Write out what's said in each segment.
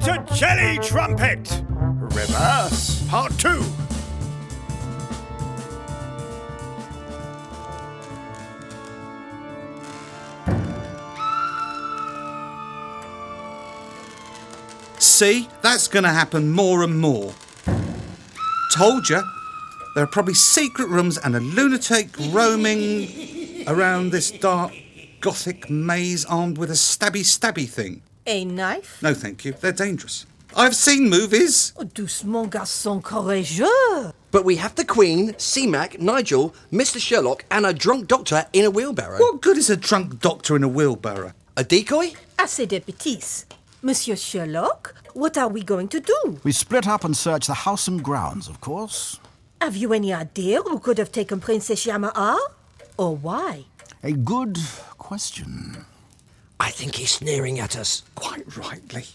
to Jelly Trumpet. Reverse Part 2. See, that's going to happen more and more. Told you, there are probably secret rooms and a lunatic roaming around this dark, gothic maze armed with a stabby thing. A knife? No, thank you. They're dangerous. I've seen movies. Oh, doucement, garçon courageux. But we have the Queen, C-Mac, Nigel, Mr. Sherlock, and a drunk doctor in a wheelbarrow. What good is a drunk doctor in a wheelbarrow? A decoy? Assez de bêtises. Monsieur Sherlock, what are we going to do? We split up and search the house and grounds, of course. Have you any idea who could have taken Princess Yamaha? Or why? A good question. I think he's sneering at us. Quite rightly.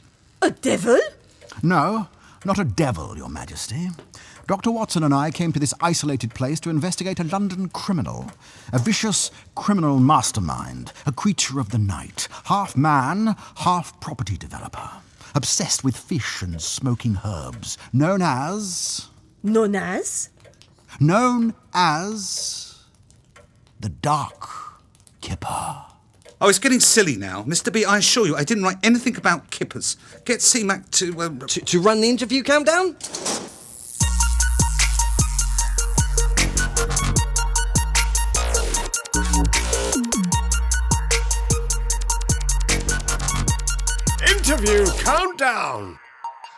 A devil? No, not a devil, Your Majesty. Dr. Watson and I came to this isolated place to investigate a London criminal. A vicious criminal mastermind, a creature of the night, half man, half property developer, obsessed with fish and smoking herbs, known as... Known as? Known as... the Dark Kipper. Oh, it's getting silly now. Mr. B, I assure you, I didn't write anything about kippers. Get C-Mac to... To run the interview countdown? Interview countdown.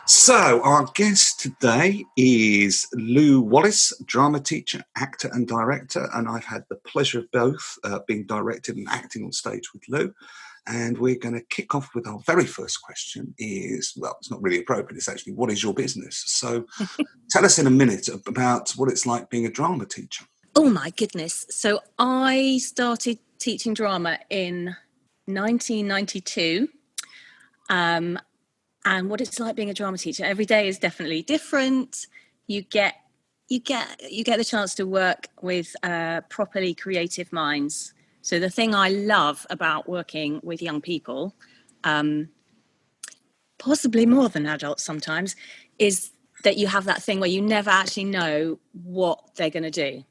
So, our guest today is Lou Wallace, drama teacher, actor and director, and I've had the pleasure of both being directed and acting on stage with Lou. And we're going to kick off with our very first question is, well, it's not really appropriate, it's actually, what is your business? So tell us in a minute about what it's like being a drama teacher. Oh my goodness. So I started teaching drama in 1992. And what it's like being a drama teacher. Every day is definitely different. You get the chance to work with properly creative minds. So the thing I love about working with young people, possibly more than adults sometimes, is that you have that thing where you never actually know what they're going to do.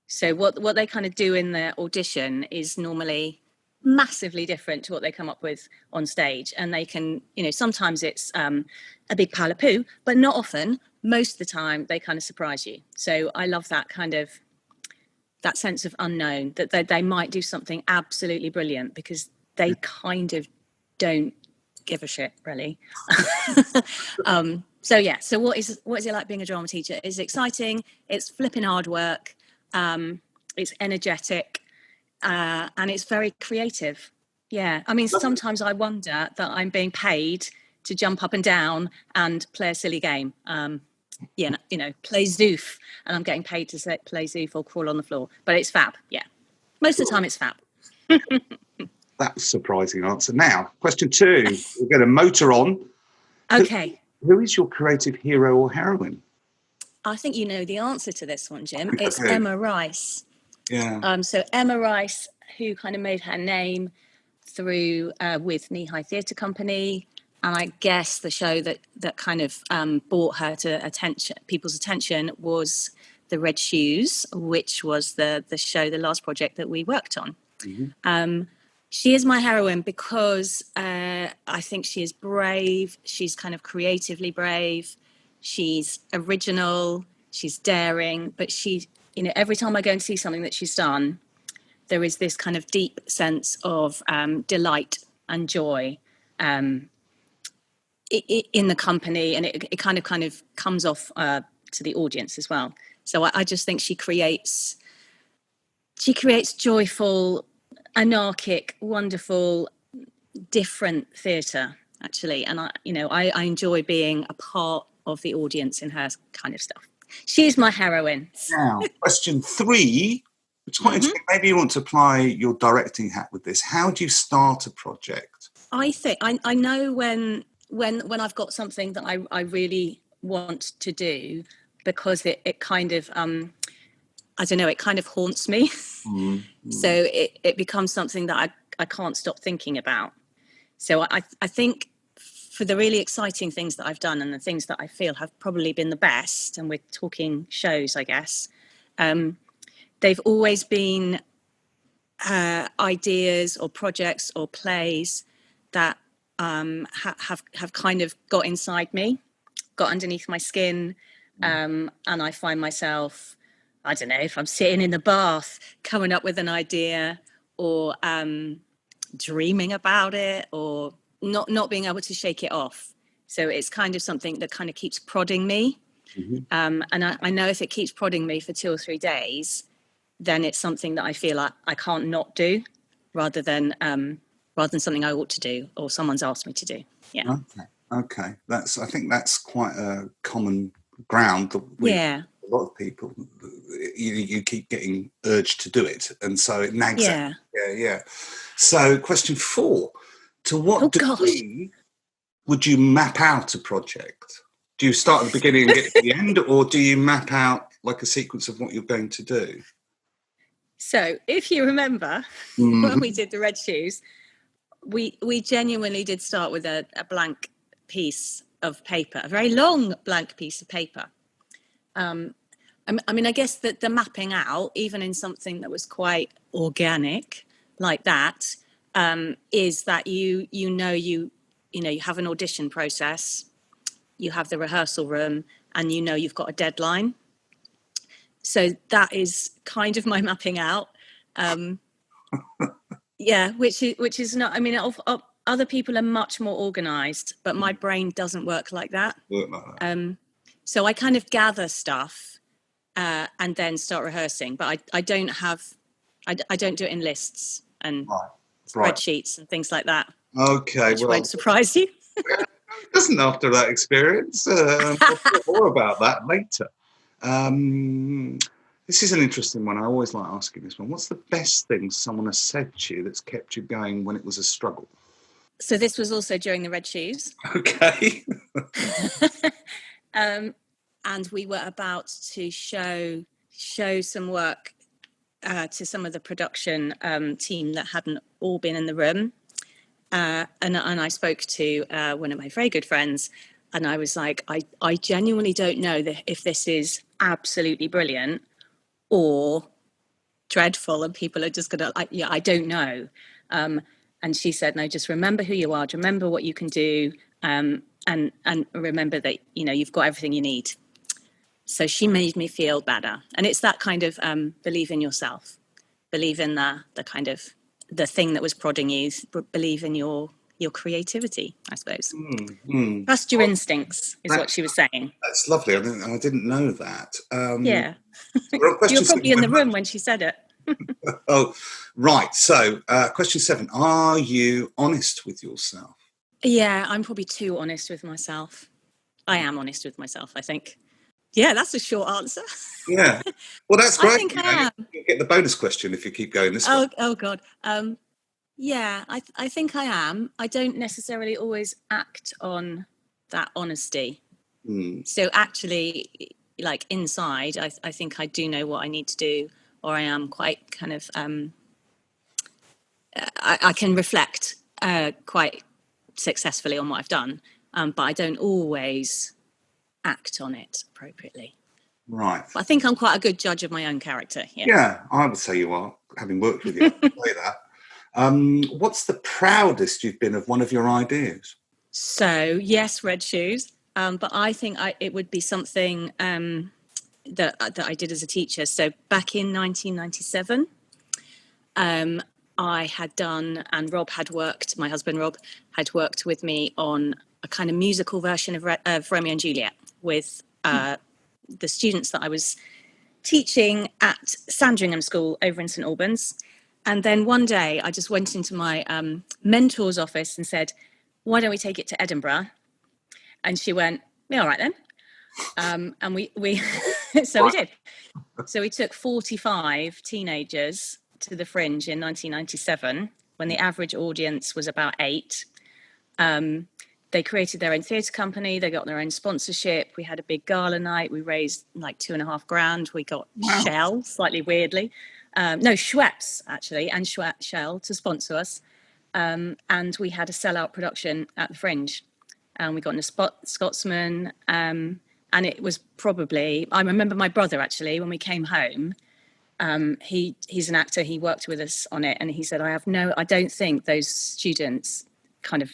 So what they kind of do in their audition is normally massively different to what they come up with on stage. And they can, sometimes it's a big pile of poo, but not often. Most of the time they kind of surprise you. So I love that that sense of unknown, that they might do something absolutely brilliant because they kind of don't give a shit, really. So what is it like being a drama teacher? It's exciting, it's flipping hard work, it's energetic, and it's very creative. Yeah, I mean, sometimes I wonder that I'm being paid to jump up and down and play a silly game. Play Zoof, and I'm getting paid to play Zoof or crawl on the floor. But it's fab, yeah. Most of the time it's fab. That's a surprising answer. Now, question 2. We'll get a motor on. Okay. Who is your creative hero or heroine? I think you know the answer to this one, Jim. It's Emma Rice. Yeah. So Emma Rice, who kind of made her name through with Knee High Theatre Company, and I guess the show that kind of brought her to people's attention was The Red Shoes, which was the last project that we worked on. Mm-hmm. She is my heroine because I think she is brave. She's kind of creatively brave. She's original. She's daring. But she, every time I go and see something that she's done, there is this kind of deep sense of delight and joy in the company, and it kind of comes off to the audience as well. So I just think she creates joyful, anarchic, wonderful, different theatre, actually. And I enjoy being a part of the audience in her kind of stuff. She's my heroine. Now, question 3, which is quite interesting. Maybe you want to apply your directing hat with this. How do you start a project? I think I know when I've got something that I really want to do, because it kind of it kind of haunts me. Mm-hmm. So it becomes something that I can't stop thinking about. So I think for the really exciting things that I've done and the things that I feel have probably been the best, and we're talking shows, I guess, they've always been ideas or projects or plays that have kind of got inside me, got underneath my skin, and I find myself, I don't know, if I'm sitting in the bath, coming up with an idea, or dreaming about it, or not being able to shake it off. So it's kind of something that kind of keeps prodding me. And I know if it keeps prodding me for 2 or 3 days, then it's something that I feel like I can't not do, rather than something I ought to do or someone's asked me to do. Yeah. Okay. I think that's quite a common ground that a lot of people, you keep getting urged to do it, and so it nags at you. Yeah. So question 4, to what degree would you map out a project? Do you start at the beginning and get to the end, or do you map out like a sequence of what you're going to do? So if you remember, when we did the Red Shoes, we genuinely did start with a blank piece of paper, a very long blank piece of paper. I mean, I guess that the mapping out, even in something that was quite organic like that, is that you have an audition process, you have the rehearsal room, and you've got a deadline. So that is kind of my mapping out. Which is not, I mean, other people are much more organized, but my brain doesn't work like that. So I kind of gather stuff and then start rehearsing, but I don't do it in lists and spreadsheets and things like that. Okay, which won't surprise you. Doesn't after that experience. We'll talk more about that later. This is an interesting one. I always like asking this one. What's the best thing someone has said to you that's kept you going when it was a struggle? So this was also during the Red Shoes. Okay. And we were about to show some work to some of the production team that hadn't all been in the room. And I spoke to one of my very good friends, and I was like, I genuinely don't know if this is absolutely brilliant or dreadful, and people are just gonna, I don't know. And she said, no, just remember who you are, remember what you can do, and remember that you've got everything you need. So she made me feel better, and it's that kind of believe in yourself, believe in the kind of the thing that was prodding you, believe in your creativity, I suppose. Trust your instincts is what she was saying. That's lovely. I didn't know that. Yeah. You were probably in the room when she said it. Oh, right. So question 7, are you honest with yourself? Yeah, I'm probably too honest with myself. I am honest with myself, I think. Yeah, that's a short answer. Yeah. Well, that's great. I think I am. You'll get the bonus question if you keep going this way. Oh God. Yeah, I think I am. I don't necessarily always act on that honesty. So actually, like inside, I think I do know what I need to do, or I am quite kind of, I can reflect quite successfully on what I've done, but I don't always act on it appropriately. Right. But I think I'm quite a good judge of my own character. Yeah, I would say you are, having worked with you. I can say that. What's the proudest you've been of one of your ideas? So, yes, Red Shoes. But I think it would be something that I did as a teacher. So back in 1997, I had done, and Rob had worked, my husband Rob, had worked with me on a kind of musical version of Romeo and Juliet with the students that I was teaching at Sandringham School over in St Albans. And then one day I just went into my mentor's office and said, why don't we take it to Edinburgh? And she went, yeah, all right then. And we so we did. So we took 45 teenagers to the Fringe in 1997 when the average audience was about 8. They created their own theatre company. They got their own sponsorship. We had a big gala night. We raised like $2,500. We got Shell, slightly weirdly. No, Schweppes, actually, and Shell to sponsor us. And we had a sellout production at the Fringe. and we got in a Scotsman. And it was probably, I remember my brother actually, when we came home, he's an actor, he worked with us on it, and he said, I don't think those students kind of,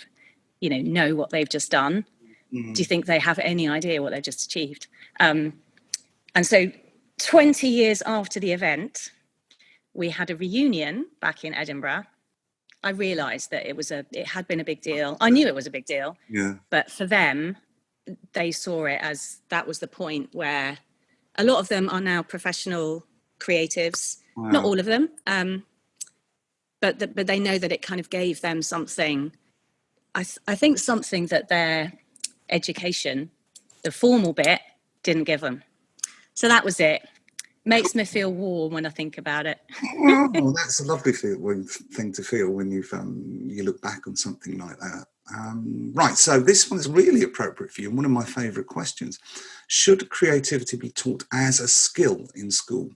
know what they've just done. Do you think they have any idea what they've just achieved? And so 20 years after the event, we had a reunion back in Edinburgh. I realised that it had been a big deal. I knew it was a big deal. Yeah. But for them, they saw it as that was the point where a lot of them are now professional creatives. Wow. Not all of them, but they know that it kind of gave them something. I think something that their education, the formal bit, didn't give them. So that was it. Makes me feel warm when I think about it. Oh, that's a lovely thing to feel when you look back on something like that. Right, so this one is really appropriate for you, and one of my favourite questions. Should creativity be taught as a skill in school?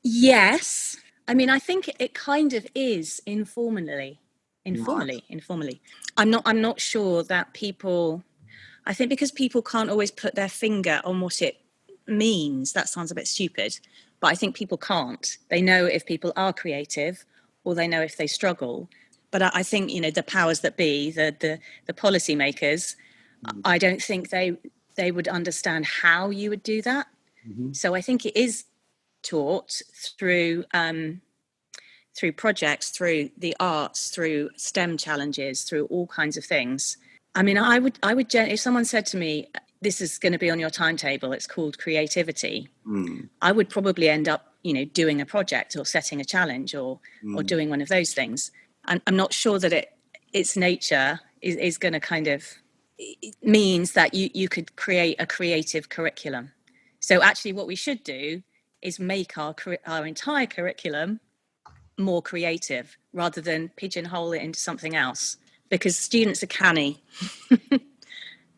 Yes. I mean, I think it kind of is informally. I'm not sure that people, I think because people can't always put their finger on what it means, that sounds a bit stupid, but I think people can't. They know if people are creative, or they know if they struggle. But I think, the powers that be, the policy makers, I don't think they would understand how you would do that. Mm-hmm. So I think it is taught through projects, through the arts, through STEM challenges, through all kinds of things. I mean, I would if someone said to me, this is going to be on your timetable, it's called creativity, I would probably end up, doing a project or setting a challenge or doing one of those things. I'm not sure that its nature is going to kind of, it means that you could create a creative curriculum. So actually what we should do is make our entire curriculum more creative rather than pigeonhole it into something else, because students are canny.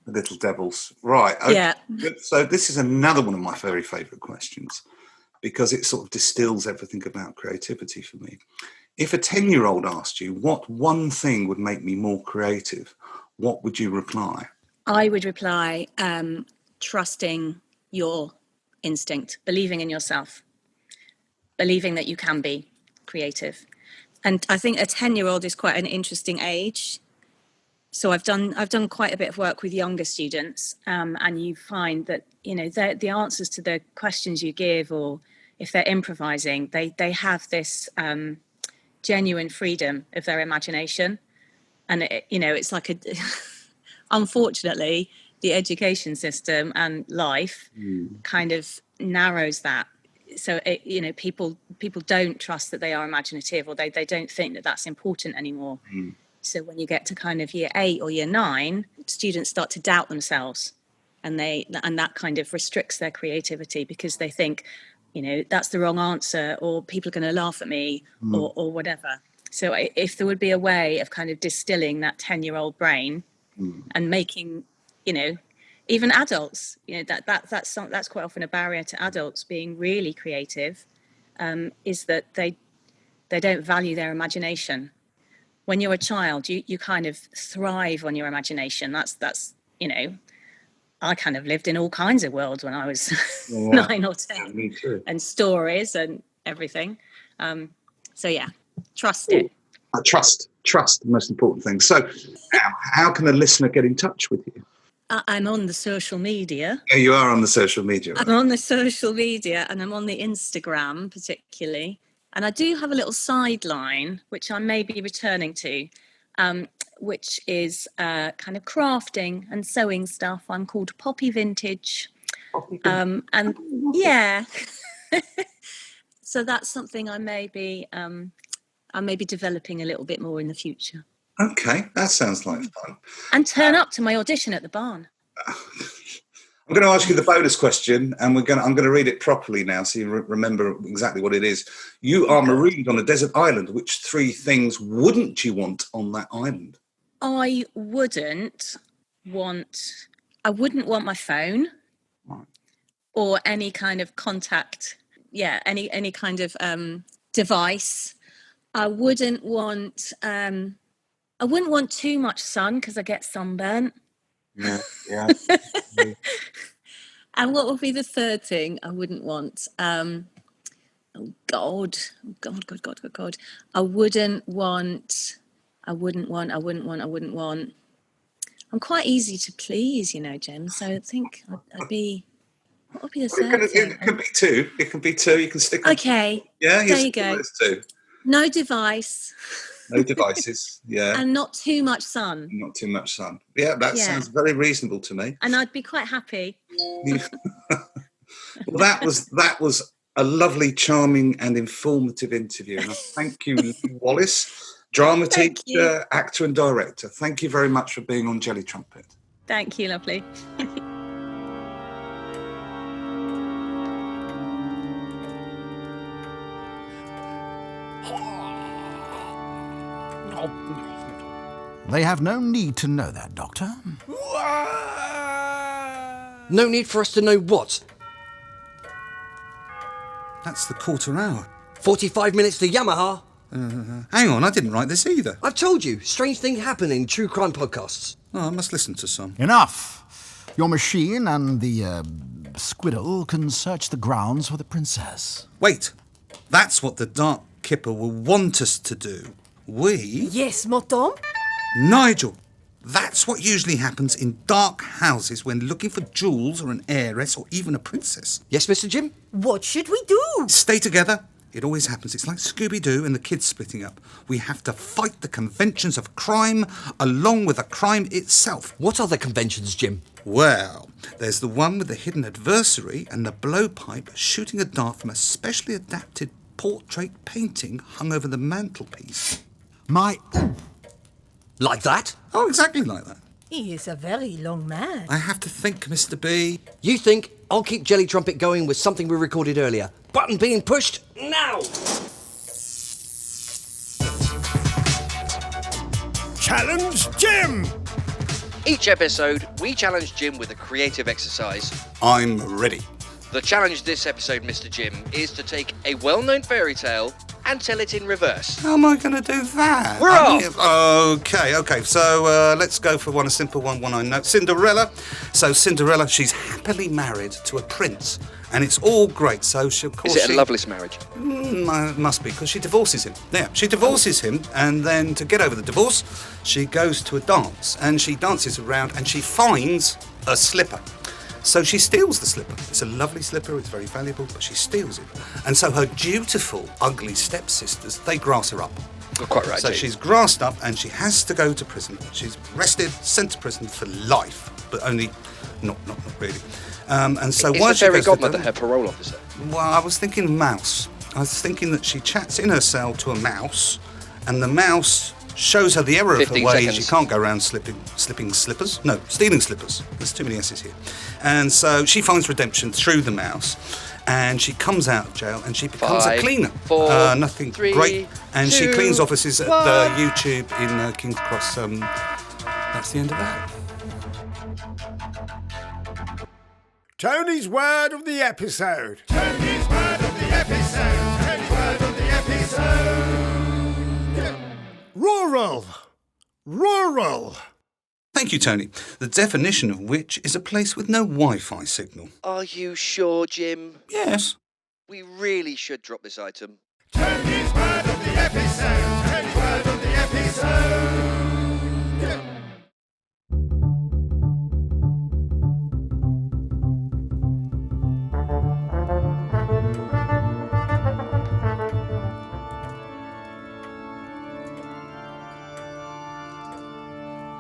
Little devils. Right. Okay. Yeah. So this is another one of my very favourite questions, because it sort of distills everything about creativity for me. If a 10-year-old asked you, what one thing would make me more creative, what would you reply? I would reply, trusting your instinct, believing in yourself, believing that you can be creative. And I think a 10-year-old is quite an interesting age. So I've done quite a bit of work with younger students, and you find that, the answers to the questions you give, or if they're improvising, they have this genuine freedom of their imagination. And, it's like unfortunately, the education system and life kind of narrows that. So, people don't trust that they are imaginative, or they don't think that that's important anymore. So when you get to kind of year 8 or year 9, students start to doubt themselves, and that kind of restricts their creativity, because they think, that's the wrong answer, or people are going to laugh at me, or whatever. So if there would be a way of kind of distilling that 10-year-old brain and making, even adults, that's quite often a barrier to adults being really creative, is that they don't value their imagination. When you're a child, you kind of thrive on your imagination. That's I kind of lived in all kinds of worlds when I was 9 or 10, me too. And stories and everything. So yeah, trust it. Trust, the most important thing. So how can a listener get in touch with you? I'm on the social media. Yeah, you are on the social media. Right? I'm on the social media, and I'm on the Instagram particularly. And I do have a little sideline, which I may be returning to, which is kind of crafting and sewing stuff. I'm called Poppy Vintage. And yeah, so that's something I may be developing a little bit more in the future. Okay, that sounds like fun. And turn up to my audition at the barn. I'm going to ask you the bonus question, and I'm going to read it properly now, so you remember exactly what it is. You are marooned on a desert island. Which 3 things wouldn't you want on that island? I wouldn't want my phone, right, or any kind of contact. Yeah, any kind of device. I wouldn't want too much sun, because I get sunburnt. Yeah, yeah. And what would be the third thing I wouldn't want? Oh God. I wouldn't want. I'm quite easy to please, Jim. So I think I'd be. What would be the third It thing? can be two. It can be two. You can stick on. Okay. Yeah, There you go. those two. No device. No devices. Yeah. And not too much sun. Not too much sun. Yeah, that sounds very reasonable to me. And I'd be quite happy. Well, that was a lovely, charming, and informative interview. And I thank you, Lou Wallace, drama teacher, actor, and director. Thank you very much for being on Jelly Trumpet. Thank you, lovely. They have no need to know that, Doctor. No need for us to know what? That's the quarter hour. 45 minutes to Yamaha. Hang on, I didn't write this either. I've told you, strange things happen in true crime podcasts. Oh, I must listen to some. Enough. Your machine and the squirrel can search the grounds for the princess. Wait, that's what the Dark Kipper will want us to do. We? Yes, Madame? Nigel, that's what usually happens in dark houses when looking for jewels or an heiress or even a princess. Yes, Mr. Jim? What should we do? Stay together. It always happens. It's like Scooby-Doo and the kids splitting up. We have to fight the conventions of crime along with the crime itself. What are the conventions, Jim? Well, there's the one with the hidden adversary and the blowpipe shooting a dart from a specially adapted portrait painting hung over the mantelpiece. Like that? Oh, exactly like that. He is a very long man. I have to think, Mr. B. You think I'll keep Jelly Trumpet going with something we recorded earlier. Button being pushed now! Challenge Jim! Each episode, we challenge Jim with a creative exercise. I'm ready. The challenge this episode, Mr. Jim, is to take a well-known fairy tale and tell it in reverse. How am I going to do that? We're off! Okay. So let's go for a simple one I know. Cinderella. So Cinderella, she's happily married to a prince. And it's all great. So, of course, Is it a loveless marriage? Must be, because she divorces him. Yeah, she divorces him, and then to get over the divorce, she goes to a dance, and she dances around, and she finds a slipper. So she steals the slipper. It's a lovely slipper, it's very valuable, but she steals it. And so her dutiful, ugly stepsisters, they grass her up. You're quite right, So Jim. she's grassed up, and she has to go to prison. She's arrested, sent to prison for life, but only, not really. And so Is while the she fairy goes to godmother prison- her parole officer? Well, I was thinking mouse. I was thinking that she chats in her cell to a mouse, and the mouse shows her the error of her 15 ways. seconds. You can't go around stealing slippers. There's too many S's here. And so she finds redemption through the mouse, and she comes out of jail, and she becomes a 5, cleaner. 4, Nothing 3, great. And she 2, cleans offices at 1. the YouTube in King's Cross. That's the end of that. Tony's word of the episode. Rural. Thank you, Tony. The definition of which is a place with no Wi-Fi signal. Are you sure, Jim? Yes. We really should drop this item.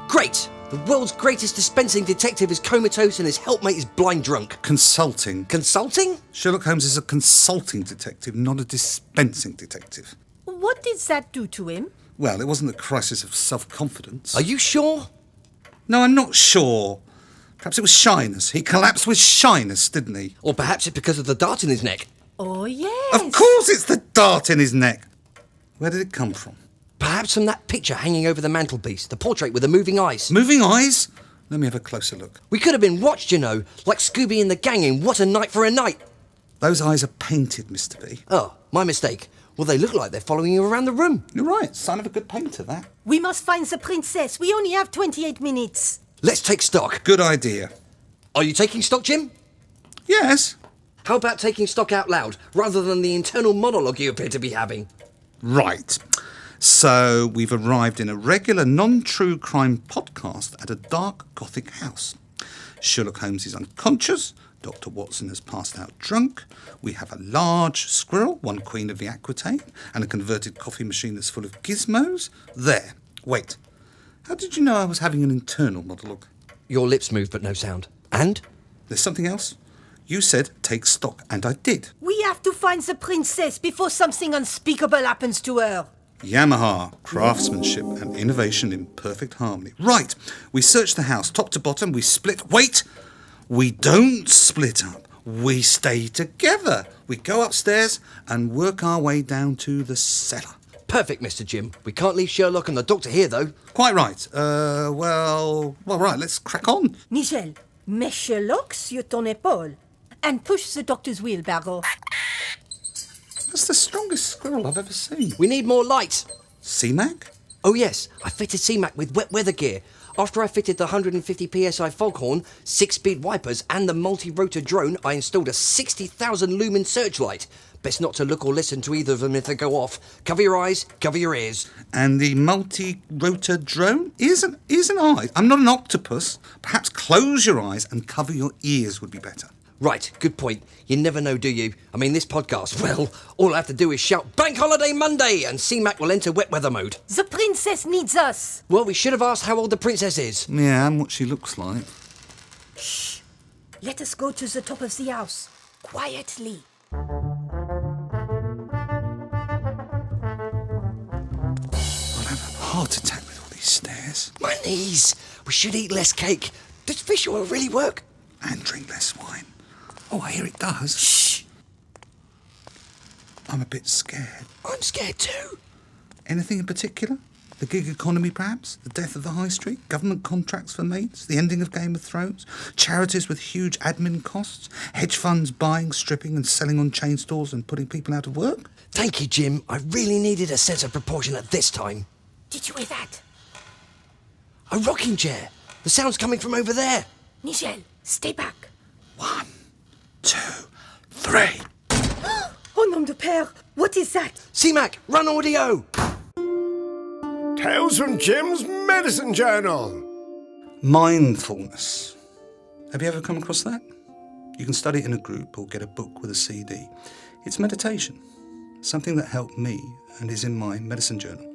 Great! The world's greatest dispensing detective is comatose and his helpmate is blind drunk. Consulting. Consulting? Sherlock Holmes is a consulting detective, not a dispensing detective. What did that do to him? Well, it wasn't a crisis of self-confidence. Are you sure? No, I'm not sure. Perhaps it was shyness. He collapsed with shyness, didn't he? Or perhaps it's because of the dart in his neck. Oh, yes. Of course it's the dart in his neck. Where did it come from? Perhaps from that picture hanging over the mantelpiece, the portrait with the moving eyes. Moving eyes? Let me have a closer look. We could have been watched, like Scooby and the gang in What a Night for a Night. Those eyes are painted, Mr. B. Oh, my mistake. Well, they look like they're following you around the room. You're right. Sign of a good painter, that. We must find the princess. We only have 28 minutes. Let's take stock. Good idea. Are you taking stock, Jim? Yes. How about taking stock out loud, rather than the internal monologue you appear to be having? Right. So we've arrived in a regular non-true crime podcast at a dark Gothic house. Sherlock Holmes is unconscious. Dr. Watson has passed out drunk. We have a large squirrel, one queen of the Aquitaine, and a converted coffee machine that's full of gizmos. There. Wait. How did you know I was having an internal monologue? Your lips moved but no sound. And? There's something else? You said take stock, and I did. We have to find the princess before something unspeakable happens to her. Yamaha, craftsmanship and innovation in perfect harmony. Right, we searched the house top to bottom, we split. Wait! We don't split up. We stay together. We go upstairs and work our way down to the cellar. Perfect, Mr. Jim. We can't leave Sherlock and the doctor here, though. Quite right. Well, right, let's crack on. Michel, mets Sherlock sur ton épaule and push the doctor's wheelbarrow. That's the strongest squirrel I've ever seen. We need more light. C-Mac? Oh, yes. I fitted C-Mac with wet weather gear. After I fitted the 150 psi foghorn, 6-speed wipers, and the multi-rotor drone, I installed a 60,000 lumen searchlight. Best not to look or listen to either of them if they go off. Cover your eyes, cover your ears. And the multi-rotor drone? Ears and eyes. I'm not an octopus. Perhaps close your eyes and cover your ears would be better. Right, good point. You never know, do you? I mean, this podcast, well, all I have to do is shout Bank Holiday Monday and C-Mac will enter wet weather mode. The princess needs us. Well, we should have asked how old the princess is. Yeah, and what she looks like. Shh. Let us go to the top of the house. Quietly. I'll have a heart attack with all these stairs. My knees. We should eat less cake. Does fish oil really work? And drink less wine. Oh, I hear it does. Shh. I'm a bit scared. I'm scared too. Anything in particular? The gig economy, perhaps? The death of the high street? Government contracts for maids? The ending of Game of Thrones? Charities with huge admin costs? Hedge funds buying, stripping and selling on chain stores and putting people out of work? Thank you, Jim. I really needed a sense of proportion at this time. Did you hear that? A rocking chair. The sound's coming from over there. Michel, stay back. 1, 2, 3. Oh, nom de père. What is that? C-Mac, run audio. Tales from Jim's Medicine Journal. Mindfulness. Have you ever come across that? You can study it in a group or get a book with a CD. It's meditation, something that helped me and is in my medicine journal.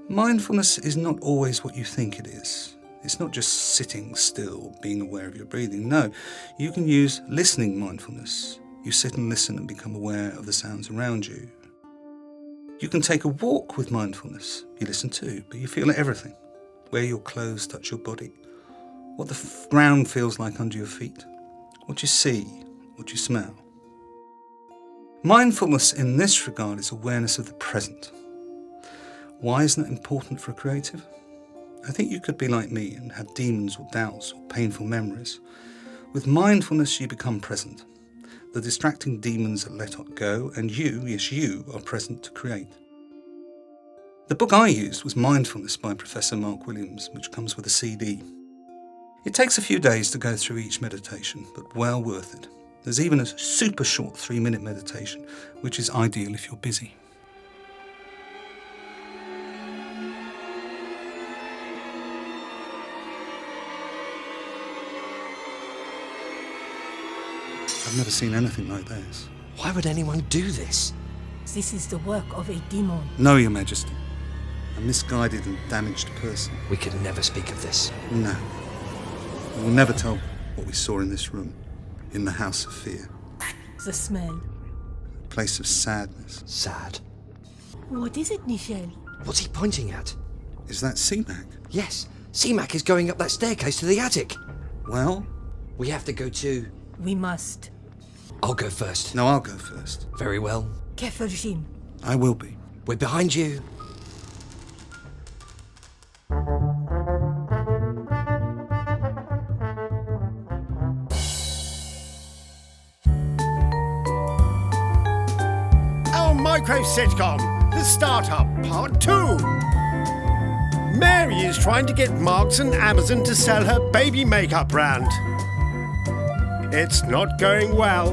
Mindfulness is not always what you think it is. It's not just sitting still, being aware of your breathing. No, you can use listening mindfulness. You sit and listen and become aware of the sounds around you. You can take a walk with mindfulness. You listen too, but you feel everything. Where your clothes touch your body, what the ground feels like under your feet, what you see, what you smell. Mindfulness in this regard is awareness of the present. Why isn't that important for a creative? I think you could be like me and have demons or doubts or painful memories. With mindfulness, you become present. The distracting demons are let go, and you, yes you, are present to create. The book I used was Mindfulness by Professor Mark Williams, which comes with a CD. It takes a few days to go through each meditation, but well worth it. There's even a super short 3-minute meditation, which is ideal if you're busy. I've never seen anything like this. Why would anyone do this? This is the work of a demon. No, Your Majesty. A misguided and damaged person. We could never speak of this. No. We will never tell what we saw in this room, in the House of Fear. The smell. A place of sadness. Sad. What is it, Michel? What's he pointing at? Is that C-Mac? Yes, C-Mac is going up that staircase to the attic. Well? We have to go too. We must. I'll go first. No, I'll go first. Very well. Careful, Jim. I will be. We're behind you. Our micro sitcom, The Startup Part 2. Mary is trying to get Marks and Amazon to sell her baby makeup brand. It's not going well.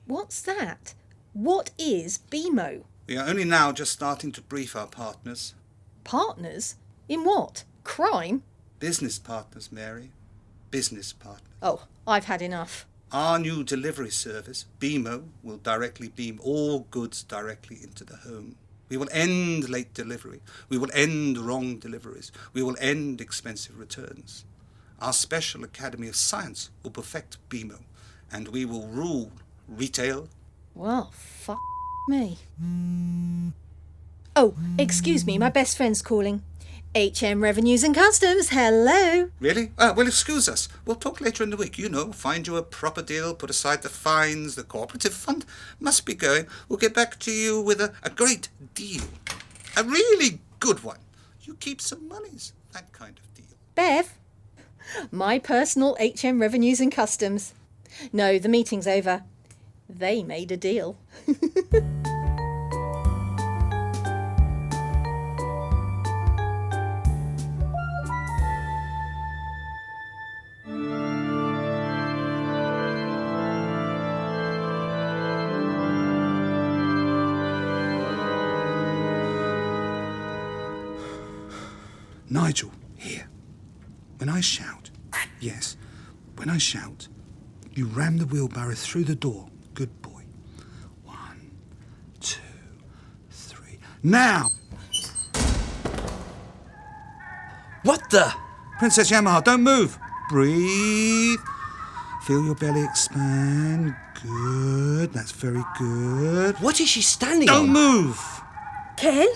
What's that? What is BMO? We are only now just starting to brief our partners. Partners? In what? Crime? Business partners, Mary. Business partners. Oh, I've had enough. Our new delivery service, BMO, will directly beam all goods directly into the home. We will end late delivery. We will end wrong deliveries. We will end expensive returns. Our special Academy of Science will perfect BMO, and we will rule retail. Well, fuck me. Oh, excuse me, my best friend's calling. HM Revenues and Customs, hello. Really? Well, excuse us. We'll talk later in the week. You know, find you a proper deal, put aside the fines, the cooperative fund must be going. We'll get back to you with a great deal. A really good one. You keep some monies. That kind of deal. Bev? My personal HM Revenues and Customs. No, the meeting's over. They made a deal. Nigel, here. When I shout, yes, when I shout, you ram the wheelbarrow through the door. Good boy. 1, 2, 3. Now! What the? Princess Yamaha, don't move. Breathe. Feel your belly expand. Good. That's very good. What is she standing Don't on? move. Ken?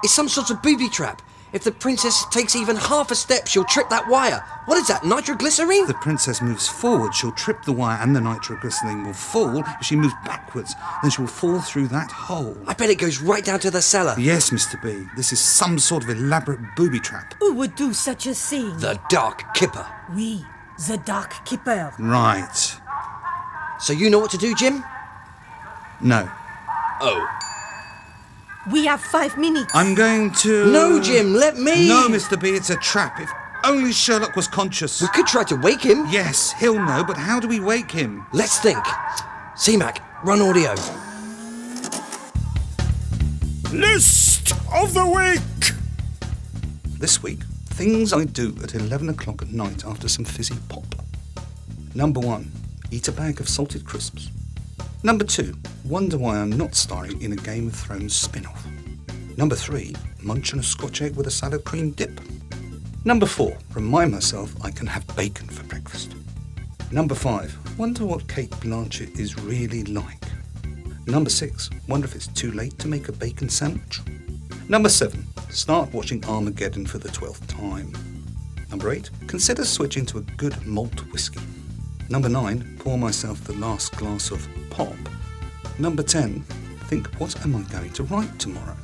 It's some sort of booby trap. If the princess takes even half a step, she'll trip that wire. What is that, nitroglycerine? If the princess moves forward, she'll trip the wire and the nitroglycerine will fall. If she moves backwards, then she will fall through that hole. I bet it goes right down to the cellar. Yes, Mr. B. This is some sort of elaborate booby trap. Who would do such a thing? The Dark Kipper. We, the Dark Keeper. Right. So you know what to do, Jim? No. Oh. We have 5 minutes. I'm going to... No, Jim, let me. No, Mr. B, it's a trap. If only Sherlock was conscious. We could try to wake him. Yes, he'll know, but how do we wake him? Let's think. C-Mac, run audio. List of the week! This week, things I do at 11 o'clock at night after some fizzy pop. Number 1, eat a bag of salted crisps. Number 2, wonder why I'm not starring in a Game of Thrones spin-off. Number 3, munch on a Scotch egg with a salad cream dip. Number 4, remind myself I can have bacon for breakfast. Number 5, wonder what Kate Blanchett is really like. Number 6, wonder if it's too late to make a bacon sandwich. Number 7, start watching Armageddon for the 12th time. Number 8, consider switching to a good malt whiskey. Number 9, pour myself the last glass of pop. Number 10, think what am I going to write tomorrow?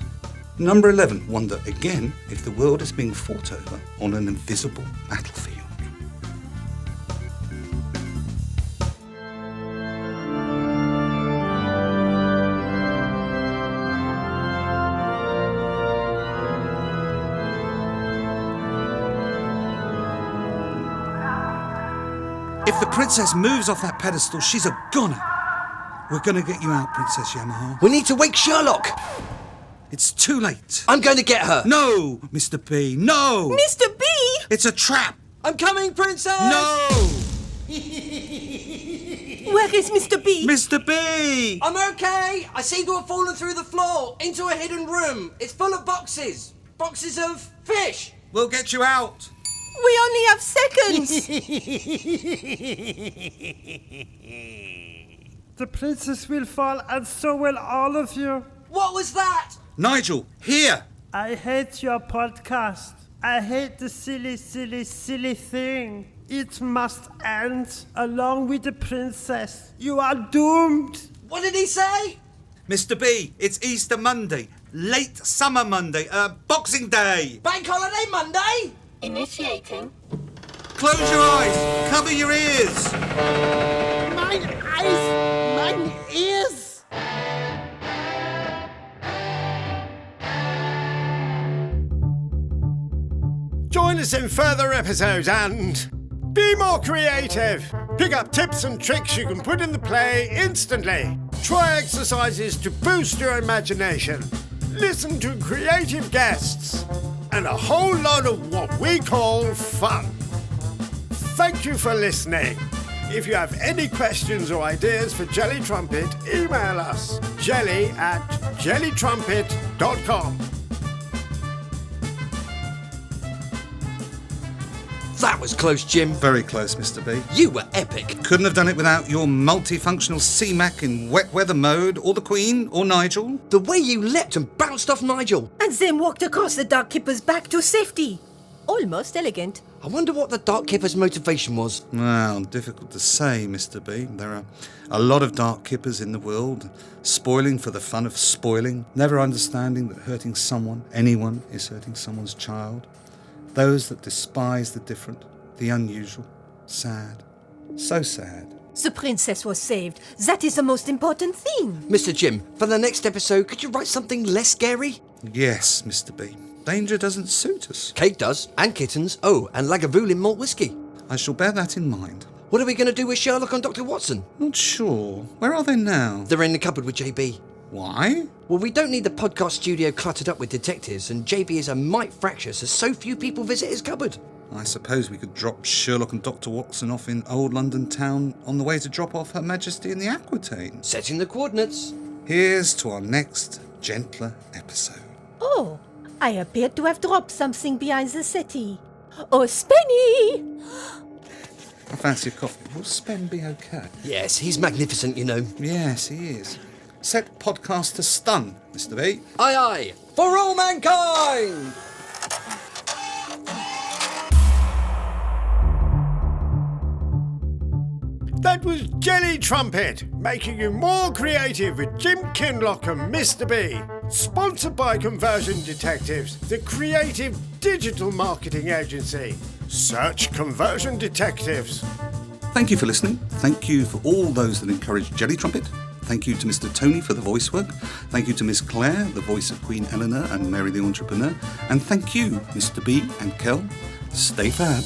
Number 11, wonder again if the world is being fought over on an invisible battlefield. If the princess moves off that pedestal, she's a goner. We're going to get you out, Princess Yamaha. We need to wake Sherlock. It's too late. I'm going to get her. No, Mr. B, no! Mr. B! It's a trap! I'm coming, princess. No! Where is Mr. B? Mr. B! I'm okay. I seem to have fallen through the floor into a hidden room. It's full of boxes. Boxes of fish. We'll get you out. We only have seconds. The princess will fall, and so will all of you. What was that? Nigel, here! I hate your podcast. I hate the silly, silly, silly thing. It must end along with the princess. You are doomed. What did he say? Mr. B, it's Easter Monday. Late summer Monday. Boxing Day. Bank holiday Monday? Initiating. Close your eyes. Cover your ears. Mine eyes, mine ears. us in further episodes and be more creative. Pick up tips and tricks you can put in the play instantly. Try exercises to boost your imagination. Listen to creative guests. And a whole lot of what we call fun. Thank you for listening. If you have any questions or ideas for Jelly Trumpet, email us jelly@jellytrumpet.com. That was close, Jim. Very close, Mr. B. You were epic. Couldn't have done it without your multifunctional C-Mac in wet weather mode, or the Queen, or Nigel. The way you leapt and bounced off Nigel. And then walked across the Dark Keeper's back to safety. Almost elegant. I wonder what the Dark Keeper's motivation was. Well, difficult to say, Mr. B. There are a lot of Dark Keepers in the world, spoiling for the fun of spoiling, never understanding that hurting someone, anyone, is hurting someone's child. Those that despise the different, the unusual. Sad. So sad. The princess was saved. That is the most important thing. Mr. Jim, for the next episode, could you write something less scary? Yes, Mr. B. Danger doesn't suit us. Cake does, and kittens. Oh, and Lagavulin malt whiskey. I shall bear that in mind. What are we going to do with Sherlock and Dr. Watson? Not sure. Where are they now? They're in the cupboard with JB. Why? Well, we don't need the podcast studio cluttered up with detectives, and JB is a mite fractious as so few people visit his cupboard. I suppose we could drop Sherlock and Dr. Watson off in old London town on the way to drop off Her Majesty in the Aquitaine. Setting the coordinates. Here's to our next gentler episode. Oh, I appear to have dropped something behind the settee. Oh, Spenny! I fancy a coffee. Will Spen be okay? Yes, he's magnificent, you know. Yes, he is. Set podcast to stun, Mr. B. Aye, aye. For all mankind! That was Jelly Trumpet, making you more creative with Jim Kinlock and Mr. B. Sponsored by Conversion Detectives, the creative digital marketing agency. Search Conversion Detectives. Thank you for listening. Thank you for all those that encourage Jelly Trumpet. Thank you to Mr. Tony for the voice work. Thank you to Miss Claire, the voice of Queen Eleanor and Mary the Entrepreneur. And thank you, Mr. B and Kel. Stay fab.